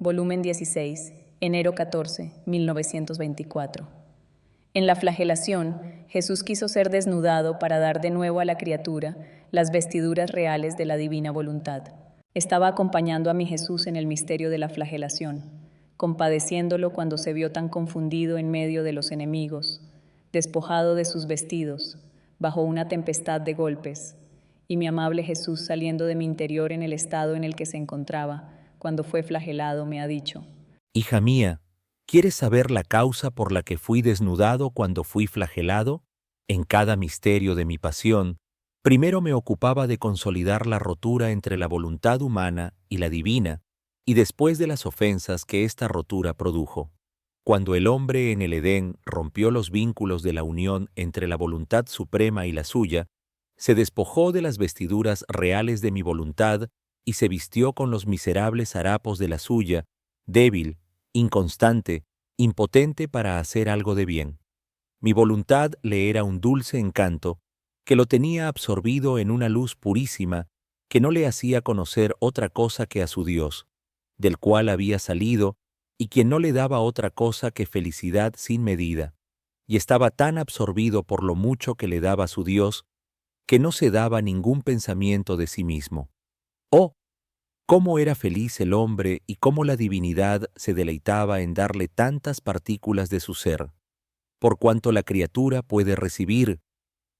volumen 16, enero 14, 1924. En la flagelación, Jesús quiso ser desnudado para dar de nuevo a la criatura las vestiduras reales de la divina voluntad. Estaba acompañando a mi Jesús en el misterio de la flagelación, compadeciéndolo cuando se vio tan confundido en medio de los enemigos, despojado de sus vestidos, bajo una tempestad de golpes, y mi amable Jesús saliendo de mi interior en el estado en el que se encontraba, cuando fue flagelado, me ha dicho: Hija mía, ¿quieres saber la causa por la que fui desnudado cuando fui flagelado? En cada misterio de mi pasión, primero me ocupaba de consolidar la rotura entre la voluntad humana y la divina, y después de las ofensas que esta rotura produjo. Cuando el hombre en el Edén rompió los vínculos de la unión entre la voluntad suprema y la suya, se despojó de las vestiduras reales de mi voluntad y se vistió con los miserables harapos de la suya, débil, inconstante, impotente para hacer algo de bien. Mi voluntad le era un dulce encanto que lo tenía absorbido en una luz purísima que no le hacía conocer otra cosa que a su Dios, del cual había salido y quien no le daba otra cosa que felicidad sin medida, y estaba tan absorbido por lo mucho que le daba su Dios que no se daba ningún pensamiento de sí mismo. ¡Oh! Cómo era feliz el hombre y cómo la divinidad se deleitaba en darle tantas partículas de su ser, por cuanto la criatura puede recibir,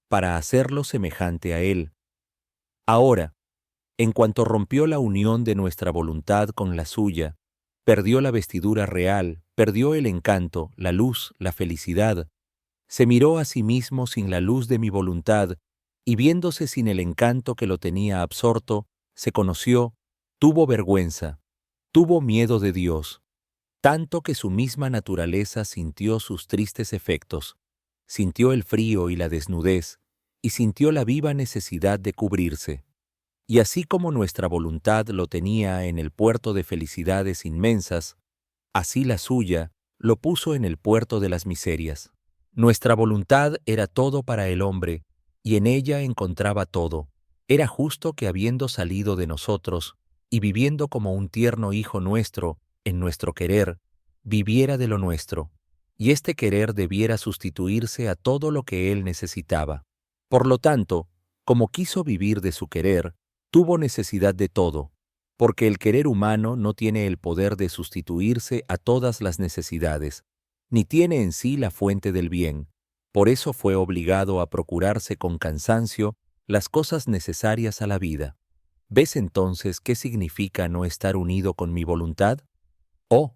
para hacerlo semejante a él. Ahora, en cuanto rompió la unión de nuestra voluntad con la suya, perdió la vestidura real, perdió el encanto, la luz, la felicidad, se miró a sí mismo sin la luz de mi voluntad, y viéndose sin el encanto que lo tenía absorto, se conoció, tuvo vergüenza, tuvo miedo de Dios, tanto que su misma naturaleza sintió sus tristes efectos, sintió el frío y la desnudez, y sintió la viva necesidad de cubrirse. Y así como nuestra voluntad lo tenía en el puerto de felicidades inmensas, así la suya lo puso en el puerto de las miserias. Nuestra voluntad era todo para el hombre, y en ella encontraba todo. Era justo que habiendo salido de nosotros, y viviendo como un tierno hijo nuestro, en nuestro querer, viviera de lo nuestro, y este querer debiera sustituirse a todo lo que él necesitaba. Por lo tanto, como quiso vivir de su querer, tuvo necesidad de todo, porque el querer humano no tiene el poder de sustituirse a todas las necesidades, ni tiene en sí la fuente del bien. Por eso fue obligado a procurarse con cansancio las cosas necesarias a la vida. ¿Ves entonces qué significa no estar unido con mi voluntad? Oh,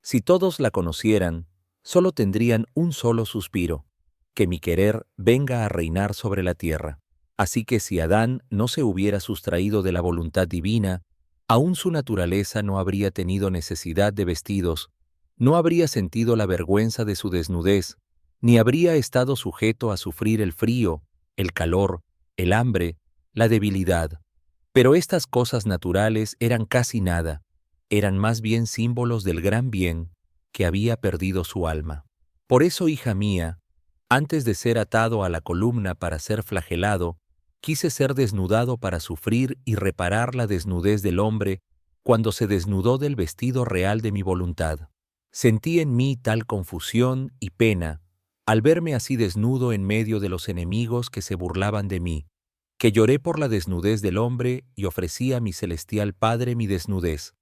si todos la conocieran, solo tendrían un solo suspiro, que mi querer venga a reinar sobre la tierra. Así que si Adán no se hubiera sustraído de la voluntad divina, aún su naturaleza no habría tenido necesidad de vestidos, no habría sentido la vergüenza de su desnudez, ni habría estado sujeto a sufrir el frío, el calor, el hambre, la debilidad. Pero estas cosas naturales eran casi nada, eran más bien símbolos del gran bien que había perdido su alma. Por eso, hija mía, antes de ser atado a la columna para ser flagelado, quise ser desnudado para sufrir y reparar la desnudez del hombre cuando se desnudó del vestido real de mi voluntad. Sentí en mí tal confusión y pena al verme así desnudo en medio de los enemigos que se burlaban de mí, que lloré por la desnudez del hombre y ofrecí a mi celestial Padre mi desnudez,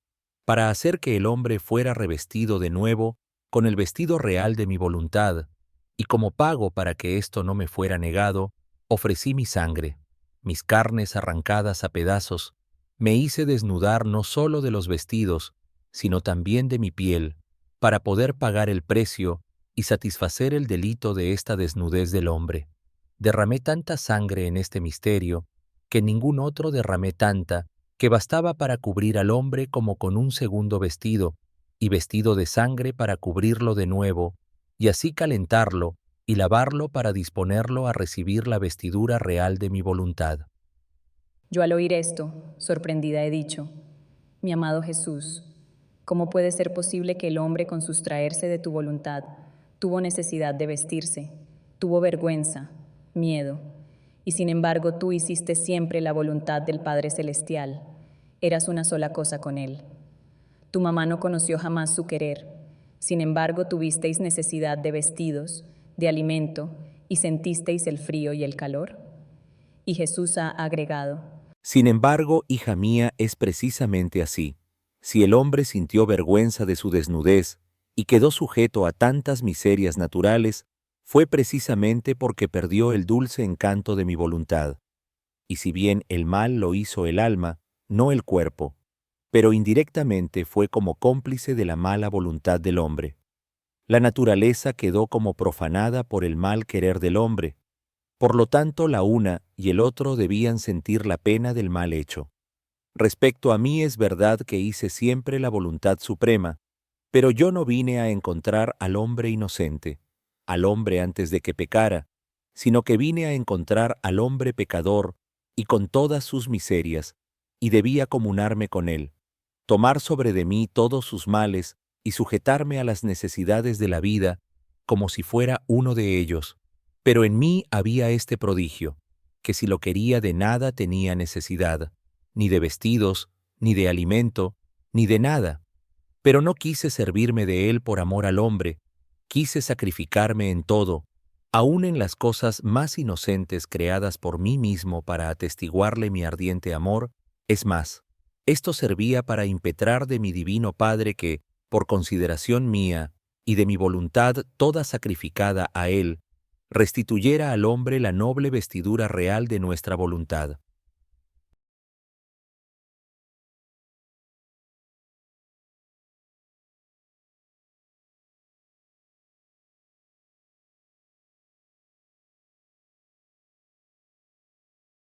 para hacer que el hombre fuera revestido de nuevo con el vestido real de mi voluntad, y como pago para que esto no me fuera negado, ofrecí mi sangre, mis carnes arrancadas a pedazos, me hice desnudar no solo de los vestidos, sino también de mi piel, para poder pagar el precio y satisfacer el delito de esta desnudez del hombre. Derramé tanta sangre en este misterio, que ningún otro derramé tanta, que bastaba para cubrir al hombre como con un segundo vestido, y vestido de sangre para cubrirlo de nuevo, y así calentarlo y lavarlo para disponerlo a recibir la vestidura real de mi voluntad. Yo al oír esto, sorprendida, he dicho: mi amado Jesús, ¿cómo puede ser posible que el hombre, con sustraerse de tu voluntad, tuvo necesidad de vestirse, tuvo vergüenza, miedo, y sin embargo tú hiciste siempre la voluntad del Padre Celestial, eras una sola cosa con él? Tu mamá no conoció jamás su querer. Sin embargo, tuvisteis necesidad de vestidos, de alimento, y sentisteis el frío y el calor. Y Jesús ha agregado: Sin embargo, hija mía, es precisamente así. Si el hombre sintió vergüenza de su desnudez y quedó sujeto a tantas miserias naturales, fue precisamente porque perdió el dulce encanto de mi voluntad. Y si bien el mal lo hizo el alma, no el cuerpo, pero indirectamente fue como cómplice de la mala voluntad del hombre. La naturaleza quedó como profanada por el mal querer del hombre. Por lo tanto, la una y el otro debían sentir la pena del mal hecho. Respecto a mí, es verdad que hice siempre la voluntad suprema, pero yo no vine a encontrar al hombre inocente, al hombre antes de que pecara, sino que vine a encontrar al hombre pecador y con todas sus miserias, y debía comunarme con él, tomar sobre de mí todos sus males y sujetarme a las necesidades de la vida como si fuera uno de ellos. Pero en mí había este prodigio, que si lo quería de nada tenía necesidad, ni de vestidos, ni de alimento, ni de nada. Pero no quise servirme de él por amor al hombre, quise sacrificarme en todo, aun en las cosas más inocentes creadas por mí mismo para atestiguarle mi ardiente amor. Es más, esto servía para impetrar de mi divino Padre que, por consideración mía y de mi voluntad toda sacrificada a él, restituyera al hombre la noble vestidura real de nuestra voluntad.